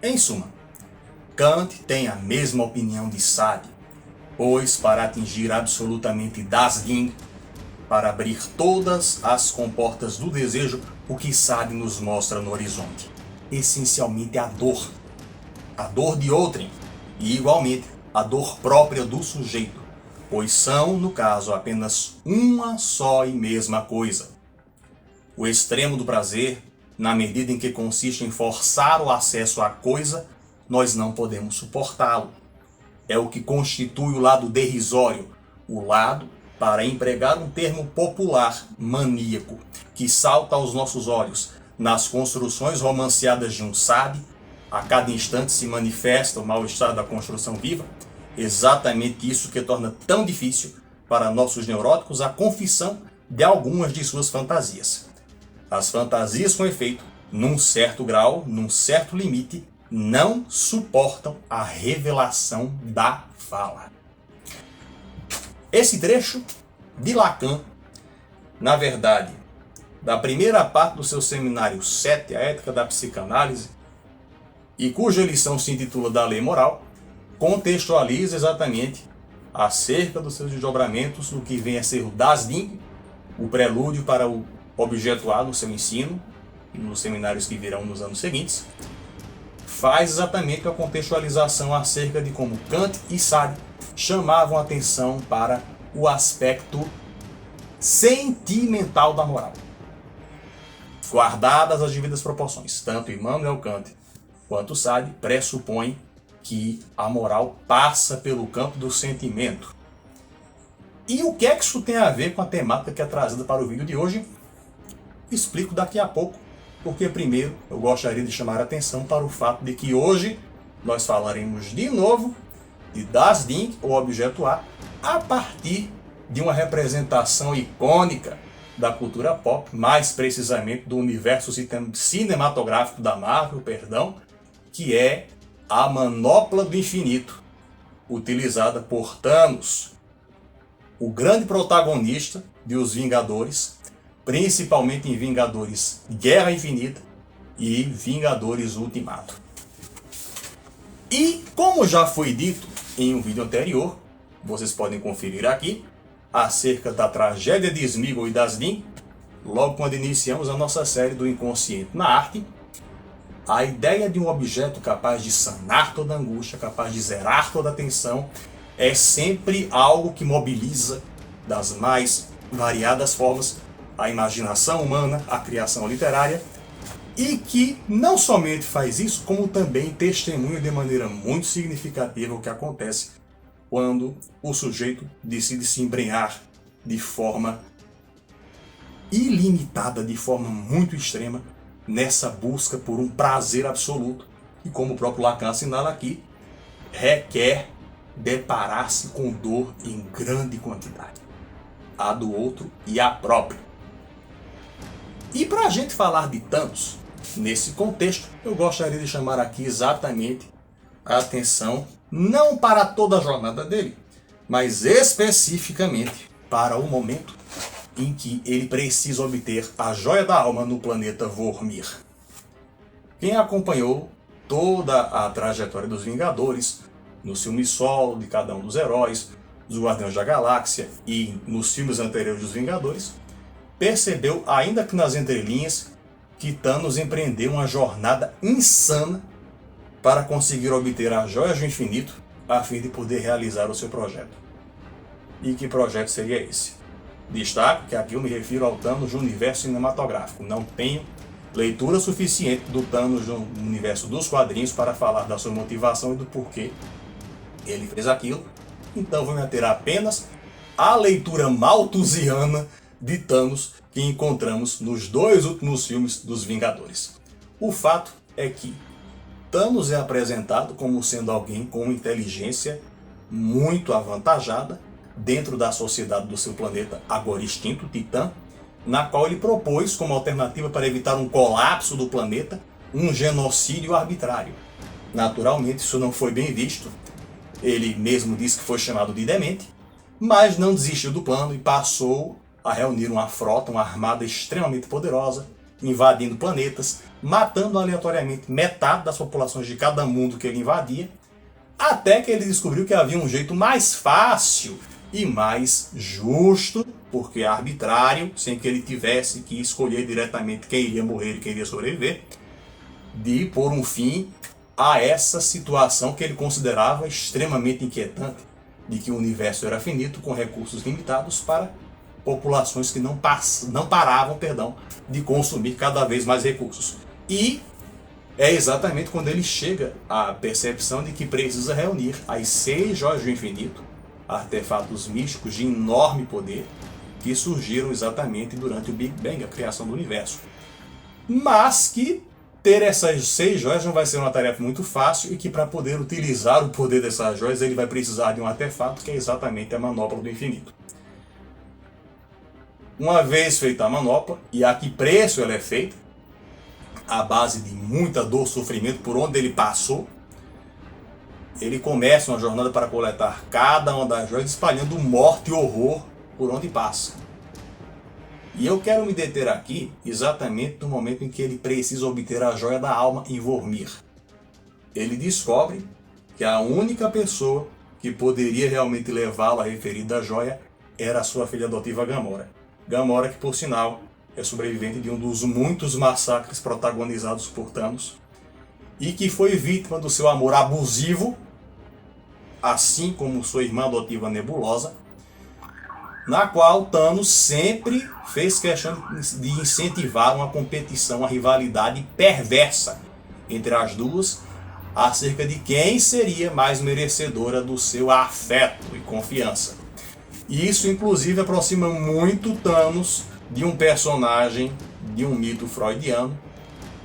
Em suma, Kant tem a mesma opinião de Sade, pois para atingir absolutamente das Ding, para abrir todas as comportas do desejo, o que Sade nos mostra no horizonte, essencialmente a dor de outrem, e igualmente a dor própria do sujeito, pois são, no caso, apenas uma só e mesma coisa. O extremo do prazer, na medida em que consiste em forçar o acesso à coisa, nós não podemos suportá-lo. É o que constitui o lado derrisório, o lado, para empregar um termo popular, maníaco, que salta aos nossos olhos nas construções romanceadas de um Sade. A cada instante se manifesta o mal-estar da construção viva, exatamente isso que torna tão difícil para nossos neuróticos a confissão de algumas de suas fantasias. As fantasias, com efeito, num certo grau, num certo limite, não suportam a revelação da fala. Esse trecho de Lacan, na verdade, da primeira parte do seu seminário 7, a Ética da Psicanálise, e cuja lição se intitula Da Lei Moral, contextualiza exatamente acerca dos seus desdobramentos no que vem a ser o Das Ding, o prelúdio para o objeto A no seu ensino, e nos seminários que virão nos anos seguintes, faz exatamente a contextualização acerca de como Kant e Sade chamavam atenção para o aspecto sentimental da moral. Guardadas as devidas proporções, tanto Immanuel Kant quanto Sade pressupõem que a moral passa pelo campo do sentimento. E o que é que isso tem a ver com a temática que é trazida para o vídeo de hoje? Explico daqui a pouco, porque primeiro eu gostaria de chamar a atenção para o fato de que hoje nós falaremos de novo de Das Ding, ou objeto A partir de uma representação icônica da cultura pop, mais precisamente do universo cinematográfico da Marvel, que é a Manopla do Infinito, utilizada por Thanos, o grande protagonista de Os Vingadores, principalmente em Vingadores Guerra Infinita e Vingadores Ultimato. E como já foi dito em um vídeo anterior, vocês podem conferir aqui, acerca da tragédia de Sméagol e Das Ding, logo quando iniciamos a nossa série do inconsciente na arte, a ideia de um objeto capaz de sanar toda angústia, capaz de zerar toda tensão, é sempre algo que mobiliza das mais variadas formas a imaginação humana, a criação literária, e que não somente faz isso, como também testemunha de maneira muito significativa o que acontece quando o sujeito decide se embrenhar de forma ilimitada, de forma muito extrema, nessa busca por um prazer absoluto, e como o próprio Lacan assinala aqui, requer deparar-se com dor em grande quantidade, a do outro e a própria. E para a gente falar de Thanos, nesse contexto, eu gostaria de chamar aqui exatamente a atenção, não para toda a jornada dele, mas especificamente para o momento em que ele precisa obter a joia da alma no planeta Vormir. Quem acompanhou toda a trajetória dos Vingadores, no filme solo de cada um dos heróis, dos Guardiões da Galáxia e nos filmes anteriores dos Vingadores, percebeu, ainda que nas entrelinhas, que Thanos empreendeu uma jornada insana para conseguir obter as joias do infinito a fim de poder realizar o seu projeto. E que projeto seria esse? Destaco que aqui eu me refiro ao Thanos do universo cinematográfico. Não tenho leitura suficiente do Thanos no universo dos quadrinhos para falar da sua motivação e do porquê ele fez aquilo. Então vou me ater apenas à leitura malthusiana de Thanos que encontramos nos 2 últimos filmes dos Vingadores. O fato é que Thanos é apresentado como sendo alguém com uma inteligência muito avantajada dentro da sociedade do seu planeta agora extinto, Titã, na qual ele propôs como alternativa para evitar um colapso do planeta, um genocídio arbitrário. Naturalmente isso não foi bem visto, ele mesmo disse que foi chamado de demente, mas não desistiu do plano e passou a reunir uma frota, uma armada extremamente poderosa, invadindo planetas, matando aleatoriamente metade das populações de cada mundo que ele invadia, até que ele descobriu que havia um jeito mais fácil e mais justo, porque arbitrário, sem que ele tivesse que escolher diretamente quem iria morrer e quem iria sobreviver, de pôr um fim a essa situação que ele considerava extremamente inquietante, de que o universo era finito com recursos limitados para populações que não paravam de consumir cada vez mais recursos. E é exatamente quando ele chega à percepção de que precisa reunir as 6 joias do infinito, artefatos místicos de enorme poder, que surgiram exatamente durante o Big Bang, a criação do universo. Mas que ter essas 6 joias não vai ser uma tarefa muito fácil e que para poder utilizar o poder dessas joias ele vai precisar de um artefato que é exatamente a manopla do infinito. Uma vez feita a manopla, e a que preço ela é feita, à base de muita dor, sofrimento por onde ele passou, ele começa uma jornada para coletar cada uma das joias, espalhando morte e horror por onde passa. E eu quero me deter aqui exatamente no momento em que ele precisa obter a joia da alma em Vormir. Ele descobre que a única pessoa que poderia realmente levá-lo à referida joia era a sua filha adotiva Gamora. Gamora que, por sinal, é sobrevivente de um dos muitos massacres protagonizados por Thanos e que foi vítima do seu amor abusivo, assim como sua irmã adotiva Nebulosa, na qual Thanos sempre fez questão de incentivar uma competição, uma rivalidade perversa entre as duas, acerca de quem seria mais merecedora do seu afeto e confiança. E isso, inclusive, aproxima muito Thanos de um personagem de um mito freudiano,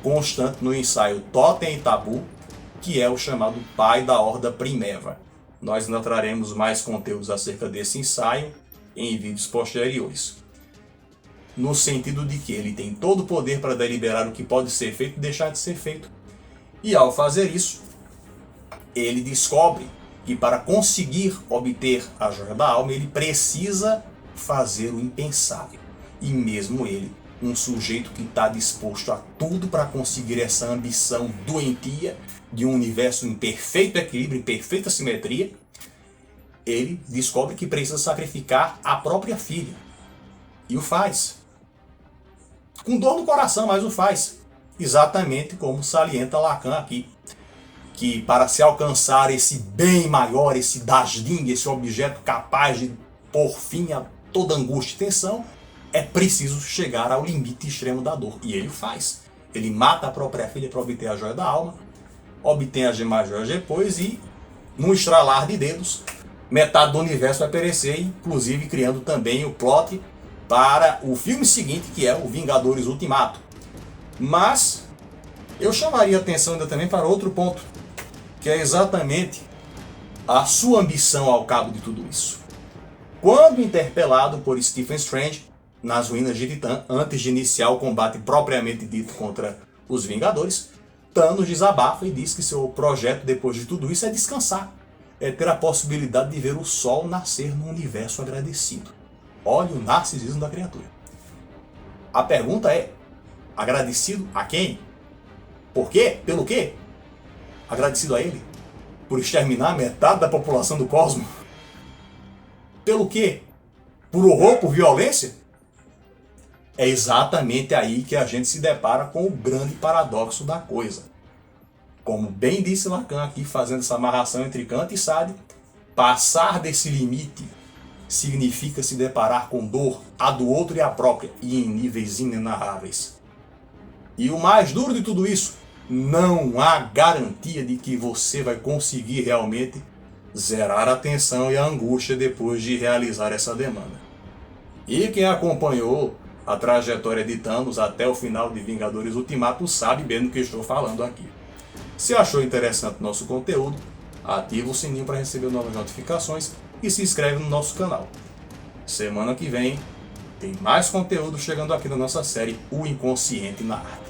constante no ensaio Totem e Tabu, que é o chamado pai da Horda Primeva. Nós ainda traremos mais conteúdos acerca desse ensaio em vídeos posteriores. No sentido de que ele tem todo o poder para deliberar o que pode ser feito e deixar de ser feito. E ao fazer isso, ele descobre que para conseguir obter a joia da alma, ele precisa fazer o impensável. E mesmo ele, um sujeito que está disposto a tudo para conseguir essa ambição doentia de um universo em perfeito equilíbrio, em perfeita simetria, ele descobre que precisa sacrificar a própria filha. E o faz. Com dor no coração, mas o faz. Exatamente como salienta Lacan aqui. Que para se alcançar esse bem maior, esse Dasdim, esse objeto capaz de pôr fim a toda angústia e tensão, é preciso chegar ao limite extremo da dor. E ele o faz. Ele mata a própria filha para obter a joia da alma, obtém as demais joias depois e, num estralar de dedos, metade do universo vai perecer, inclusive criando também o plot para o filme seguinte, que é o Vingadores Ultimato. Mas eu chamaria a atenção ainda também para outro ponto, que é exatamente a sua ambição ao cabo de tudo isso. Quando interpelado por Stephen Strange nas ruínas de Titã, antes de iniciar o combate propriamente dito contra os Vingadores, Thanos desabafa e diz que seu projeto depois de tudo isso é descansar, é ter a possibilidade de ver o sol nascer num universo agradecido. Olha o narcisismo da criatura. A pergunta é, agradecido a quem? Por quê? Pelo quê? Agradecido a ele? Por exterminar metade da população do cosmos? Pelo quê? Por horror, por violência? É exatamente aí que a gente se depara com o grande paradoxo da coisa. Como bem disse Lacan aqui, fazendo essa amarração entre Kant e Sade, passar desse limite significa se deparar com dor, a do outro e a própria, e em níveis inenarráveis. E o mais duro de tudo isso, não há garantia de que você vai conseguir realmente zerar a tensão e a angústia depois de realizar essa demanda. E quem acompanhou a trajetória de Thanos até o final de Vingadores Ultimato sabe bem do que estou falando aqui. Se achou interessante o nosso conteúdo, ativa o sininho para receber novas notificações e se inscreve no nosso canal. Semana que vem tem mais conteúdo chegando aqui na nossa série O Inconsciente na Arte.